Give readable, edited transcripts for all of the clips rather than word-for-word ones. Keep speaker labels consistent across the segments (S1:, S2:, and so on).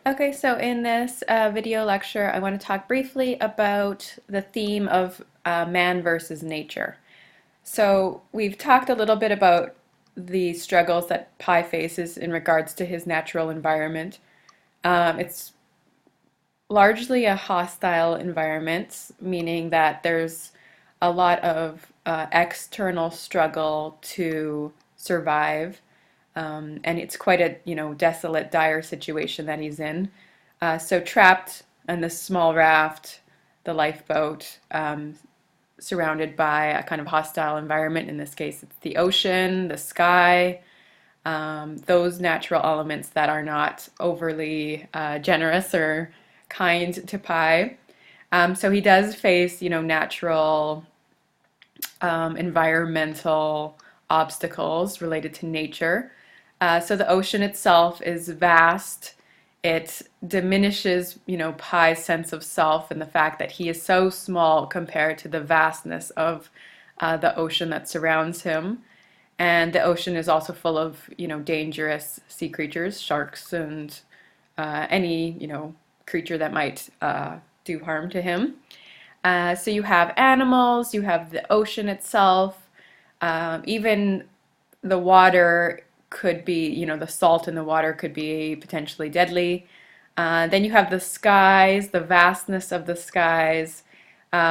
S1: Okay, so in this video lecture, I want to talk briefly about the theme of man versus nature. So we've talked a little bit about the struggles that Pi faces in regards to his natural environment. It's largely a hostile environment, meaning that there's a lot of external struggle to survive, and it's quite a desolate, dire situation that he's in. So trapped on this small raft, the lifeboat, surrounded by a kind of hostile environment. In this case, it's the ocean, the sky, those natural elements that are not overly generous or kind to Pi. So he does face, natural environmental obstacles related to nature. So the ocean itself is vast. It diminishes, Pi's sense of self and the fact that he is so small compared to the vastness of the ocean that surrounds him. And the ocean is also full of, dangerous sea creatures, sharks, and any, creature that might do harm to him. So you have animals, you have the ocean itself, even the water could be, the salt in the water could be potentially deadly. Then you have the skies, the vastness of the skies,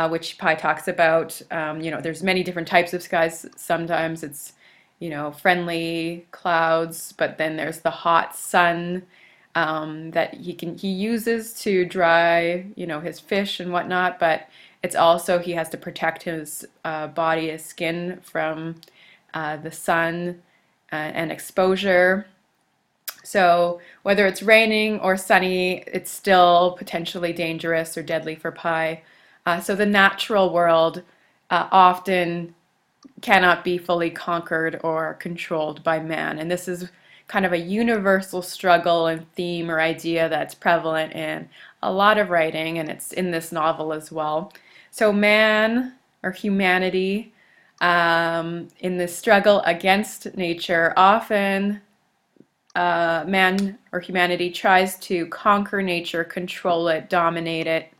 S1: which Pi talks about. There's many different types of skies. Sometimes it's, friendly clouds, but then there's the hot sun that he uses to dry, his fish and whatnot. But it's also he has to protect his body, his skin from the sun and exposure. So whether it's raining or sunny, it's still potentially dangerous or deadly for Pi. So the natural world often cannot be fully conquered or controlled by man. And this is kind of a universal struggle and theme or idea that's prevalent in a lot of writing, and it's in this novel as well. So man or humanity in the struggle against nature, often man or humanity tries to conquer nature, control it, dominate it,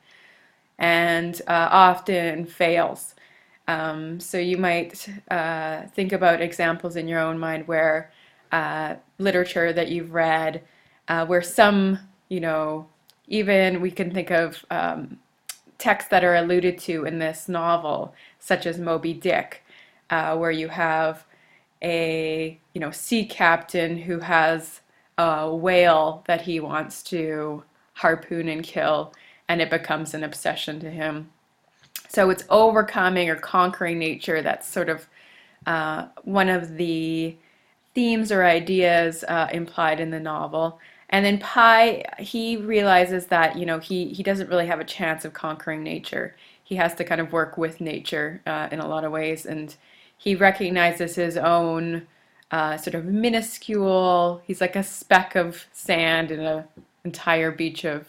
S1: and often fails. So you might think about examples in your own mind where literature that you've read, where some, even we can think of texts that are alluded to in this novel, such as Moby Dick, where you have a sea captain who has a whale that he wants to harpoon and kill, and it becomes an obsession to him. So it's overcoming or conquering nature. That's sort of one of the themes or ideas implied in the novel. And then Pi, he realizes that, he doesn't really have a chance of conquering nature. He has to kind of work with nature in a lot of ways. And he recognizes his own sort of minuscule, he's like a speck of sand in an entire beach of,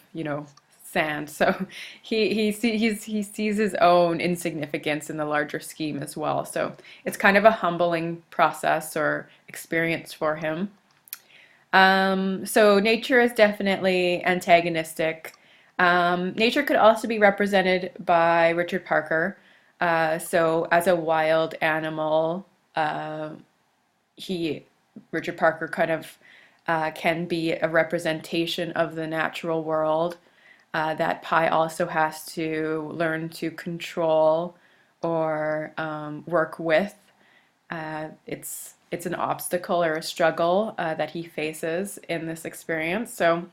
S1: sand. So he sees his own insignificance in the larger scheme as well. So it's kind of a humbling process or experience for him. So nature is definitely antagonistic. Nature could also be represented by Richard Parker. So as a wild animal, he Richard Parker kind of can be a representation of the natural world that Pi also has to learn to control or work with. It's an obstacle or a struggle that he faces in this experience. So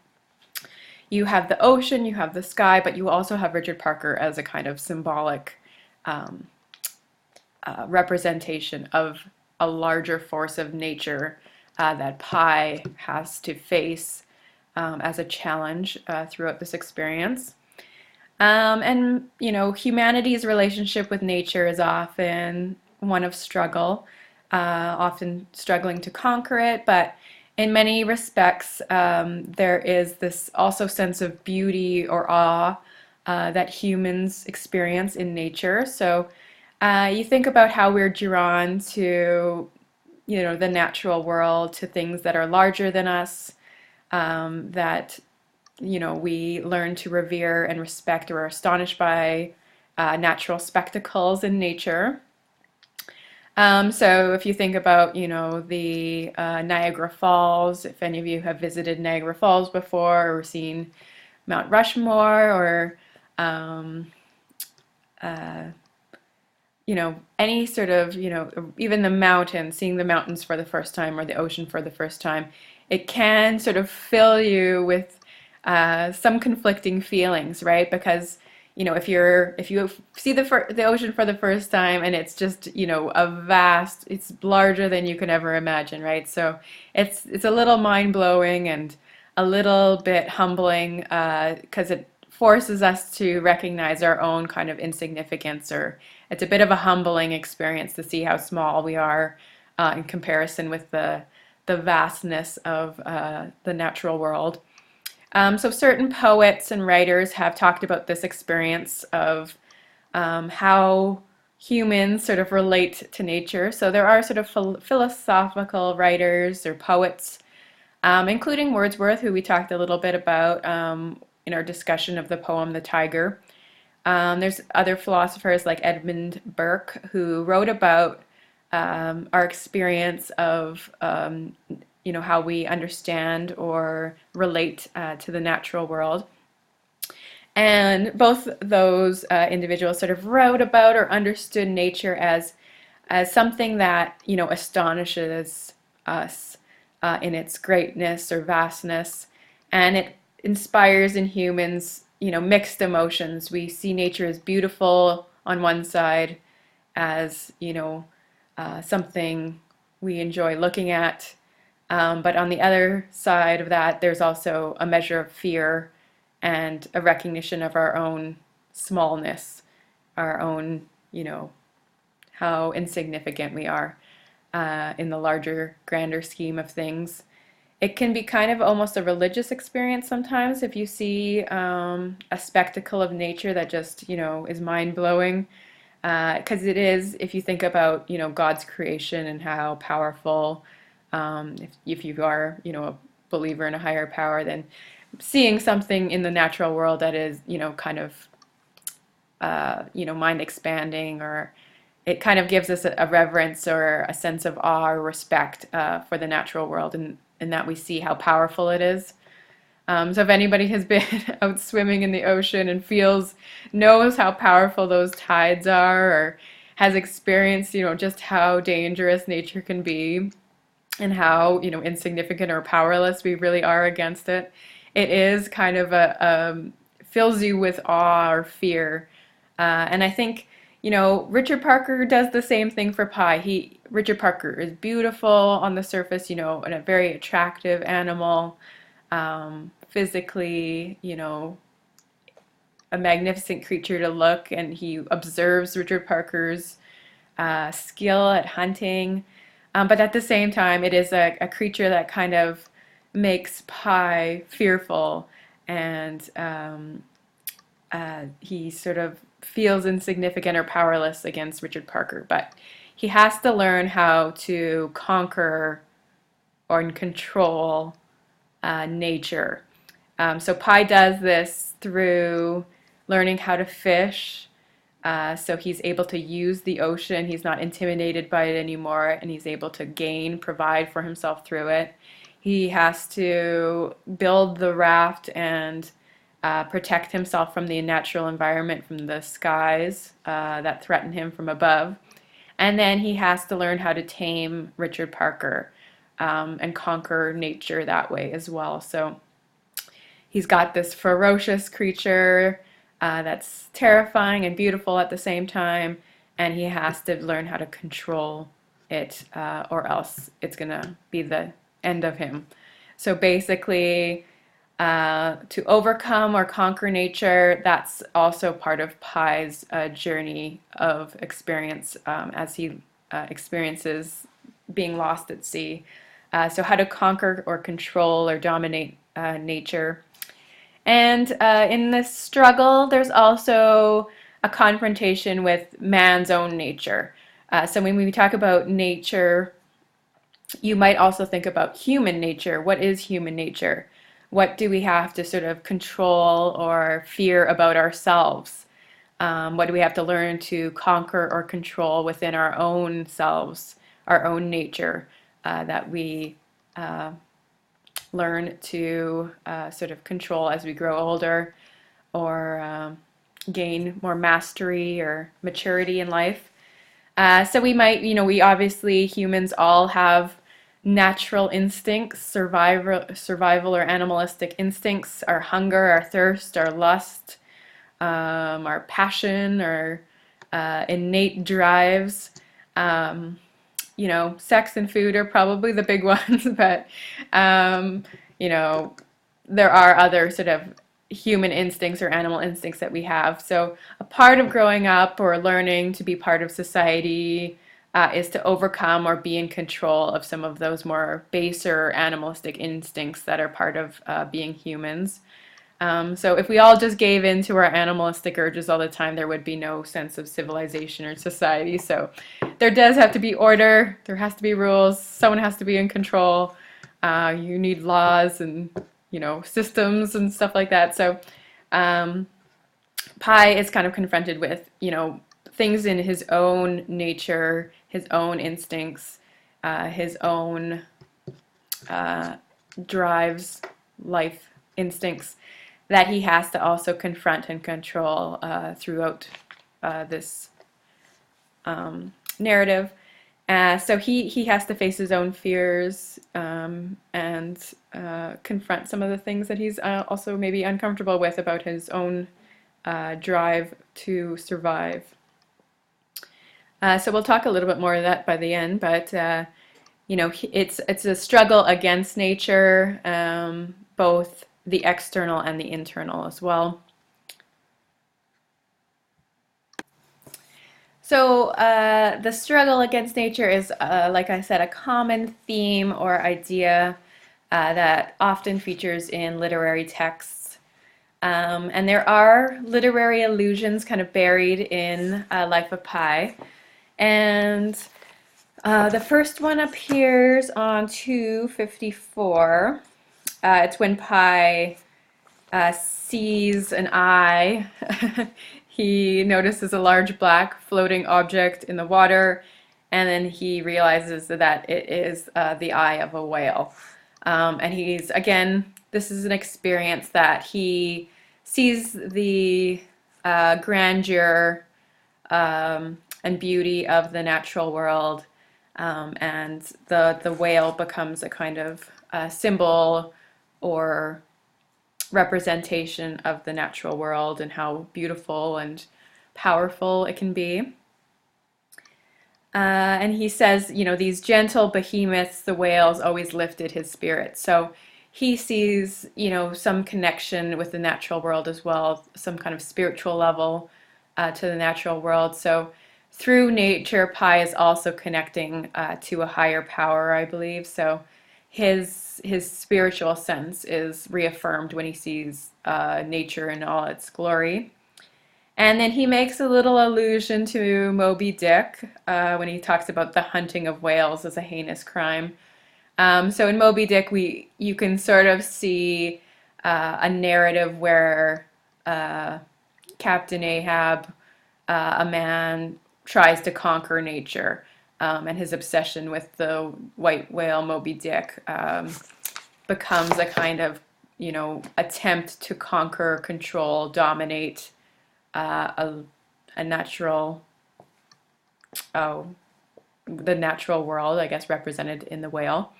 S1: you have the ocean, you have the sky, but you also have Richard Parker as a kind of symbolic um, representation of a larger force of nature that Pi has to face as a challenge throughout this experience. And, humanity's relationship with nature is often one of struggle, often struggling to conquer it, but in many respects, there is this also sense of beauty or awe that humans experience in nature. So you think about how we're drawn to, the natural world, to things that are larger than us, that we learn to revere and respect or are astonished by natural spectacles in nature. So if you think about, the Niagara Falls, if any of you have visited Niagara Falls before or seen Mount Rushmore or, um, any sort of, even the mountains, seeing the mountains for the first time or the ocean for the first time, it can sort of fill you with some conflicting feelings, right? Because if you see the ocean for the first time and it's just it's larger than you can ever imagine, right? So it's a little mind blowing and a little bit humbling because it forces us to recognize our own kind of insignificance, or it's a bit of a humbling experience to see how small we are in comparison with the vastness of the natural world. So certain poets and writers have talked about this experience of how humans sort of relate to nature. So there are sort of philosophical writers or poets, including Wordsworth, who we talked a little bit about in our discussion of the poem The Tiger. There's other philosophers like Edmund Burke who wrote about our experience of how we understand or relate to the natural world. And both those individuals sort of wrote about or understood nature as something that astonishes us in its greatness or vastness, and it inspires in humans mixed emotions. We see nature as beautiful on one side, as something we enjoy looking at, but on the other side of that, there's also a measure of fear and a recognition of our own smallness, our own, how insignificant we are in the larger, grander scheme of things. It can be kind of almost a religious experience sometimes if you see a spectacle of nature that just, is mind-blowing. Because it is, if you think about, God's creation and how powerful, if you are, a believer in a higher power, then seeing something in the natural world that is, kind of, mind expanding, or it kind of gives us a reverence or a sense of awe or respect for the natural world, and that we see how powerful it is. So if anybody has been out swimming in the ocean and knows how powerful those tides are, or has experienced, just how dangerous nature can be, and how, insignificant or powerless we really are against it, it is kind of fills you with awe or fear. And I think, Richard Parker does the same thing for Pi. Richard Parker is beautiful on the surface, and a very attractive animal, physically, a magnificent creature to look, and he observes Richard Parker's skill at hunting. But at the same time, it is a creature that kind of makes Pi fearful, and he sort of feels insignificant or powerless against Richard Parker. But he has to learn how to conquer or control nature. So Pi does this through learning how to fish. So he's able to use the ocean. He's not intimidated by it anymore, and he's able to provide for himself through it. He has to build the raft and protect himself from the natural environment, from the skies that threaten him from above. And then he has to learn how to tame Richard Parker and conquer nature that way as well. So he's got this ferocious creature that's terrifying and beautiful at the same time, and he has to learn how to control it, or else it's going to be the end of him. So basically, to overcome or conquer nature, that's also part of Pi's journey of experience as he experiences being lost at sea. So how to conquer or control or dominate nature. And in this struggle, there's also a confrontation with man's own nature. So when we talk about nature, you might also think about human nature. What is human nature? What do we have to sort of control or fear about ourselves? What do we have to learn to conquer or control within our own selves, our own nature, that we learn to sort of control as we grow older, or gain more mastery or maturity in life? So we might, we obviously, humans all have natural instincts, survival or animalistic instincts, our hunger, our thirst, our lust, our passion, our innate drives. Um, Sex and food are probably the big ones, but um, you know, there are other sort of human instincts or animal instincts that we have. So a part of growing up or learning to be part of society is to overcome or be in control of some of those more baser animalistic instincts that are part of being humans. So if we all just gave in to our animalistic urges all the time, there would be no sense of civilization or society. So there does have to be order, there has to be rules, someone has to be in control. You need laws and, systems and stuff like that. So um, Pi is kind of confronted with, things in his own nature, his own instincts, his own drives, life instincts that he has to also confront and control throughout this narrative. So he has to face his own fears and confront some of the things that he's also maybe uncomfortable with about his own drive to survive. So we'll talk a little bit more of that by the end, but it's a struggle against nature, both the external and the internal as well. So the struggle against nature is, like I said, a common theme or idea that often features in literary texts. And there are literary allusions kind of buried in Life of Pi. And the first one appears on 254. It's when Pi sees an eye. He notices a large black floating object in the water, and then he realizes that it is the eye of a whale. And again, this is an experience that he sees the grandeur and beauty of the natural world, and the whale becomes a kind of symbol or representation of the natural world and how beautiful and powerful it can be. And he says, these gentle behemoths, the whales, always lifted his spirit. So he sees, some connection with the natural world as well, some kind of spiritual level to the natural world. So through nature, Pi is also connecting to a higher power, I believe. So his spiritual sense is reaffirmed when he sees nature in all its glory. And then he makes a little allusion to Moby Dick when he talks about the hunting of whales as a heinous crime. So in Moby Dick, you can sort of see a narrative where Captain Ahab, a man, tries to conquer nature, and his obsession with the white whale Moby Dick becomes a kind of, attempt to conquer, control, dominate a natural, the natural world, I guess, represented in the whale.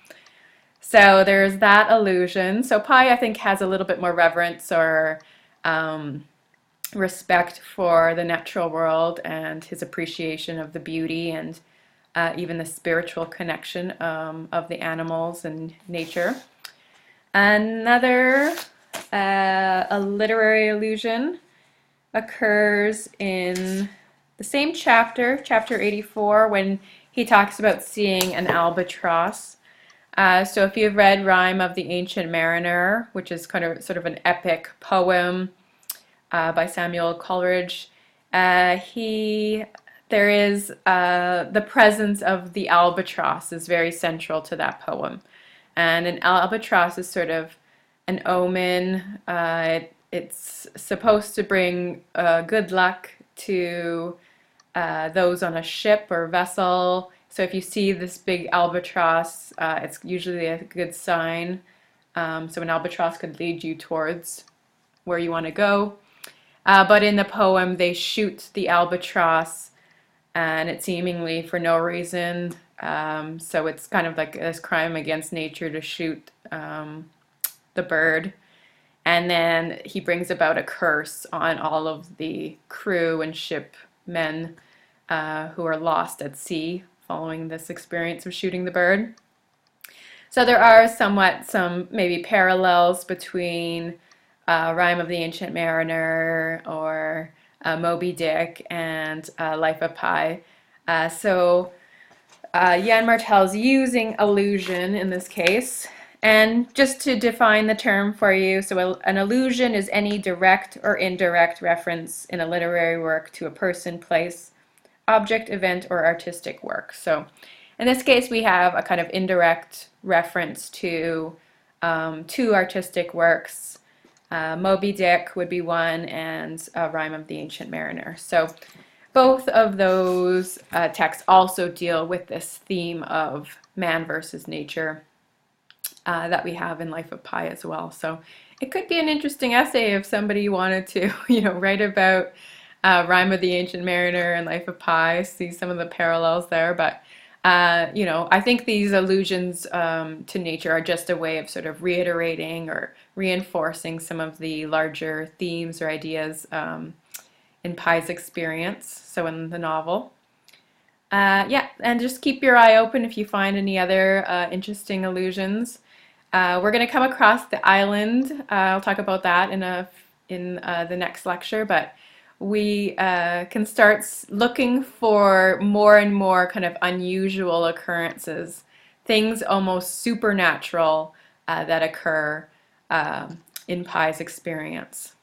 S1: So there's that allusion. So Pi, I think, has a little bit more reverence or respect for the natural world and his appreciation of the beauty and even the spiritual connection of the animals and nature. Another a literary allusion occurs in the same chapter, chapter 84, when he talks about seeing an albatross. So if you've read Rime of the Ancient Mariner, which is kind of sort of an epic poem by Samuel Coleridge, there is the presence of the albatross is very central to that poem. And an albatross is sort of an omen. It's supposed to bring good luck to those on a ship or vessel. So if you see this big albatross, it's usually a good sign. So an albatross could lead you towards where you want to go. But in the poem, they shoot the albatross, and it's seemingly for no reason. So it's kind of like this crime against nature to shoot the bird. And then he brings about a curse on all of the crew and shipmen who are lost at sea following this experience of shooting the bird. So there are some maybe parallels between Rime of the Ancient Mariner or Moby Dick and Life of Pi. Jan Martel's using allusion in this case. And just to define the term for you, so an allusion is any direct or indirect reference in a literary work to a person, place, object, event, or artistic work. So in this case, we have a kind of indirect reference to two artistic works. Moby Dick would be one, and Rime of the Ancient Mariner. So both of those texts also deal with this theme of man versus nature that we have in Life of Pi as well. So it could be an interesting essay if somebody wanted to, write about Rime of the Ancient Mariner and Life of Pi, see some of the parallels there. But I think these allusions to nature are just a way of sort of reiterating or reinforcing some of the larger themes or ideas in Pi's experience, so in the novel. Yeah, and just keep your eye open if you find any other interesting allusions. We're going to come across the island. I'll talk about that in the next lecture, but we can start looking for more and more kind of unusual occurrences, things almost supernatural that occur in Pi's experience.